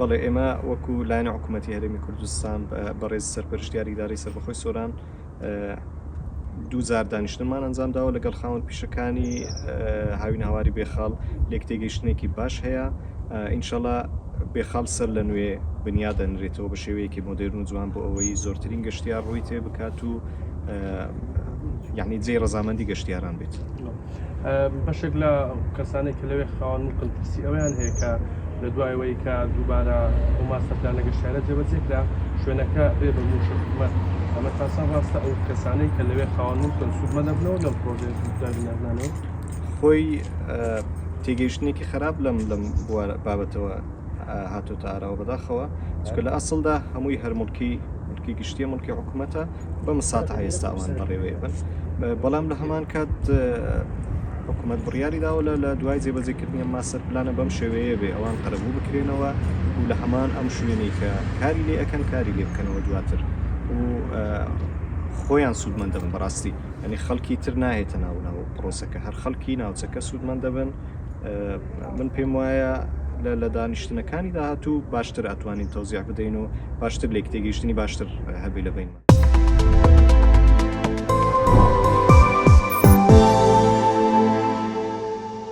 بەڵێ ئێمە وەکو لایەنە حکوومەتی هەرێمی کوردستان بەڕێز سەرپەرشتیاری ئیدارەی سەربەخۆی سۆران دووزار دانیشتنمان ئەنجام داوە لەگەڵ خاوەن پیشەکانی هاوین هاواری بێخاڵ لێک تێگەیشتنێکی باش هەیە. ئینشەڵا بێخاڵ سەر لە نوێ بنیادەنرێتەوە بە شێوەیەکی مۆدێرن و جوان بۆ ئەوەی زۆرترین گەشتیار ڕووی تێ بکات و یعنی جێی ڕەزامەندی گەشتیاران بێت. بەشێک لە کەسانێک کە لەوێ خاوەن ممکن پرسی ئەویان هەیە کە لە دوایەوەی کە دووبارە ئەو ماستەرپلانە گەشتیارە جێبەجێکرا شوێنەکە بێ بە موشە حکوومەت. ئەمە تاسان ڕاستە ئەو کەسانەی کە لەوێ خاوەن ممکن سوودمە دەبنەوە لەم پرۆژەیە دابینێنانەوە خۆی تێگەیشتنێکی خراپ لەم بابەتەوە هاتوتە ئاراوە بەداخەوە چکە لە ئەسڵدا هەمووی هەر مڵکی گشتیە مڵکی حکوومەتە بە مساتە ئێستا ئەوان بەڕێوەیە بن. بەڵام لە هەمان کات حکوومەت بڕیاری داوە لە دوای جێبەجێکردنی ماستەرپلانە بەم شێوەیە بێ ئەوان قەرەبوو بکرێنەوە و لە هەمان ئەم شوێنەی کە کاری لێ ئەەکەن کاری لێ بکەنەوە دواتر و خۆیان سوودمەند دەبن بەڕاستی. ئەنی خەڵکی تر ناهێتە ناو پرۆسەکە هەر خەڵکی ناوچەکە سوودمەند دەبن. من پێم وایە لە دانیشتنەکانی داهاتوو باشتر ئەتوانین تەوزیح بدەین و باشتر لێک تێگەیشتنی باشتر هەبێ لە بینمان.